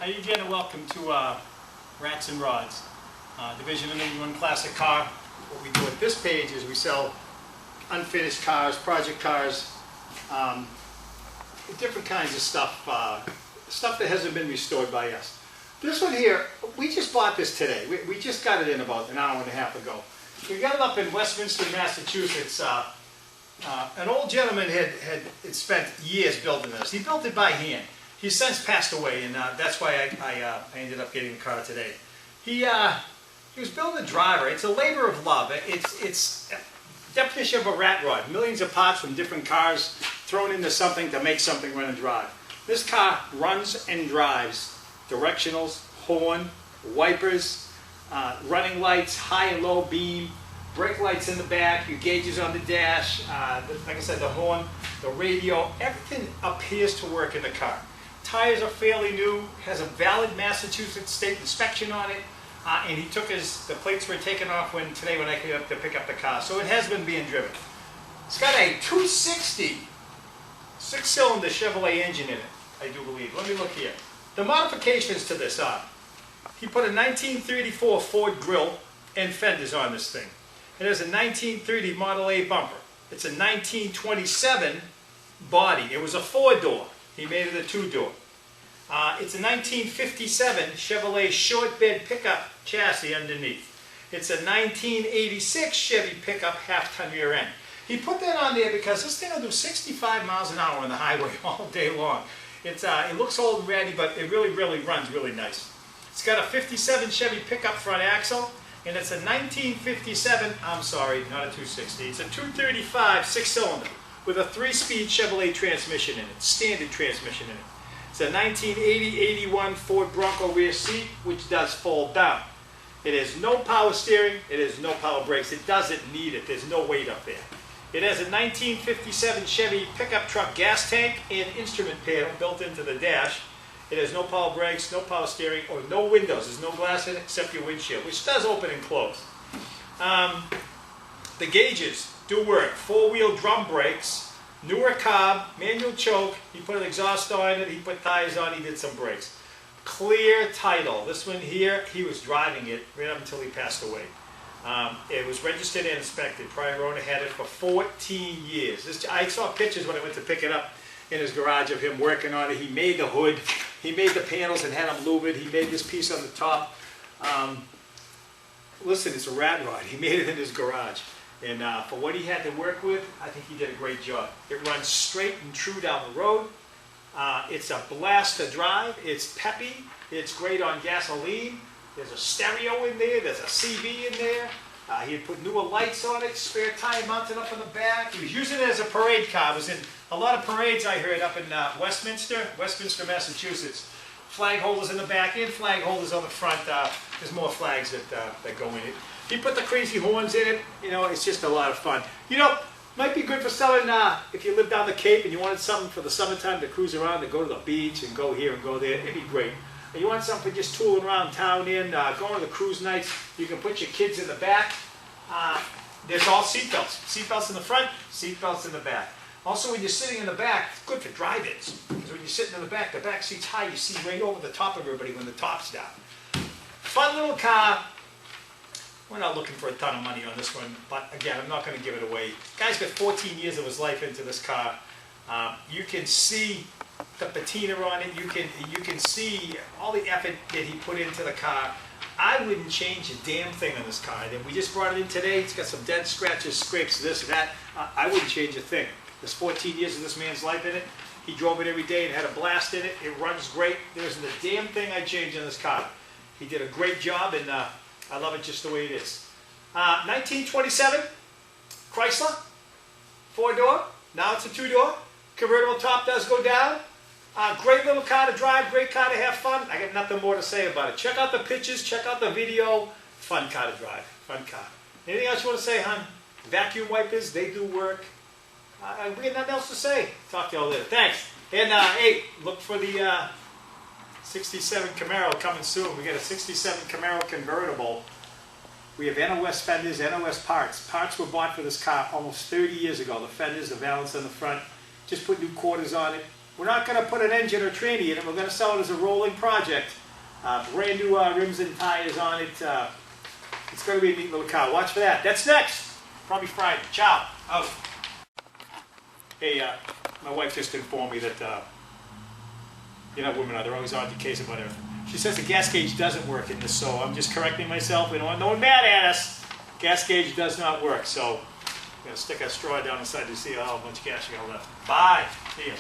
Hi again and welcome to Ratz-N-Rods, division of New England classic car. What we do at this page is we sell unfinished cars, project cars, different kinds of stuff, stuff that hasn't been restored by us. This one here, we just bought this today. We just got it in about an hour and a half ago. We got it up in Westminster, Massachusetts. An old gentleman had spent years building this. He built it by hand. He's since passed away, and that's why I ended up getting the car today. He was building a driver. It's a labor of love. It's definition of a rat rod. Millions of parts from different cars thrown into something to make something run and drive. This car runs and drives. Directionals, horn, wipers, running lights, high and low beam, brake lights in the back, your gauges on the dash, like I said, the horn, the radio, everything appears to work in the car. Tires are fairly new, has a valid Massachusetts state inspection on it, and he took the plates were taken off today when I came up to pick up the car, so it has been being driven. It's got a 260 six-cylinder Chevrolet engine in it, I do believe. Let me look here. The modifications to this are, he put a 1934 Ford grille and fenders on this thing. It has a 1930 Model A bumper. It's a 1927 body. It was a four-door. He made it a two-door. It's a 1957 Chevrolet short bed pickup chassis underneath. It's a 1986 Chevy pickup half-ton rear end. He put that on there because this thing will do 65 miles an hour on the highway all day long. It looks old and ratty, but it really runs really nice. It's got a 57 Chevy pickup front axle, and it's a 1957, I'm sorry, not a 260, it's a 235 six-cylinder with a 3-speed Chevrolet transmission in it, standard transmission in it. It's a 1980-81 Ford Bronco rear seat, which does fold down. It has no power steering, it has no power brakes, it doesn't need it, there's no weight up there. It has a 1957 Chevy pickup truck gas tank and instrument panel built into the dash. It has no power brakes, no power steering, or no windows. There's no glass in it except your windshield, which does open and close. The gauges do work. 4-wheel drum brakes, newer carb, manual choke. He put an exhaust on it, he put tires on, he did some brakes. Clear title. This one here, he was driving it right up until he passed away. It was registered and inspected. Prior owner had it for 14 years. I saw pictures when I went to pick it up in his garage of him working on it. He made the hood, he made the panels and had them lubed. He made this piece on the top. Listen, it's a rat rod. He made it in his garage. And for what he had to work with, I think he did a great job. It runs straight and true down the road. It's a blast to drive. It's peppy. It's great on gasoline. There's a stereo in there. There's a CV in there. He had put newer lights on it, spare tire mounted up in the back. He was using it as a parade car. It was in a lot of parades I heard up in Westminster, Massachusetts. Flag holders in the back and flag holders on the front. There's more flags that go in it. He put the crazy horns in it. You know, it's just a lot of fun. You know, might be good for selling if you live down the Cape and you wanted something for the summertime to cruise around, to go to the beach and go here and go there. It'd be great. And you want something for just tooling around town going to the cruise nights. You can put your kids in the back. There's all seatbelts. Seatbelts in the front, seatbelts in the back. Also, when you're sitting in the back, it's good for drive-ins. Because when you're sitting in the back seat's high, you see right over the top of everybody when the top's down. Fun little car. We're not looking for a ton of money on this one, but again, I'm not going to give it away. Guy's got 14 years of his life into this car. You can see the patina on it. You can see all the effort that he put into the car. I wouldn't change a damn thing on this car. We just brought it in today. It's got some dents, scratches, scrapes, this, that. I wouldn't change a thing. There's 14 years of this man's life in it. He drove it every day and had a blast in it. It runs great. There isn't a damn thing I'd change on this car. He did a great job, and I love it just the way it is. 1927 Chrysler, 4-door. Now it's a 2-door. Convertible top does go down. Great little car to drive, great car to have fun. I got nothing more to say about it. Check out the pictures, check out the video. Fun car to drive, fun car. Anything else you want to say, hon? Vacuum wipers, they do work. We got nothing else to say. Talk to y'all later. Thanks. And hey, look for the 67 Camaro coming soon. We got a 67 Camaro convertible. We have NOS fenders, NOS parts. Parts were bought for this car almost 30 years ago. The fenders, the valance on the front. Just put new quarters on it. We're not going to put an engine or tranny in it. We're going to sell it as a rolling project. Brand new rims and tires on it. It's going to be a neat little car. Watch for that. That's next. Probably Friday. Ciao. Out. Hey, my wife just informed me that, you know, women are, they're always on the case about everything. She says the gas gauge doesn't work in this, so I'm just correcting myself. We don't want no one mad at us. Gas gauge does not work, so I'm going to stick a straw down inside to see how much gas you got left. Bye. See ya.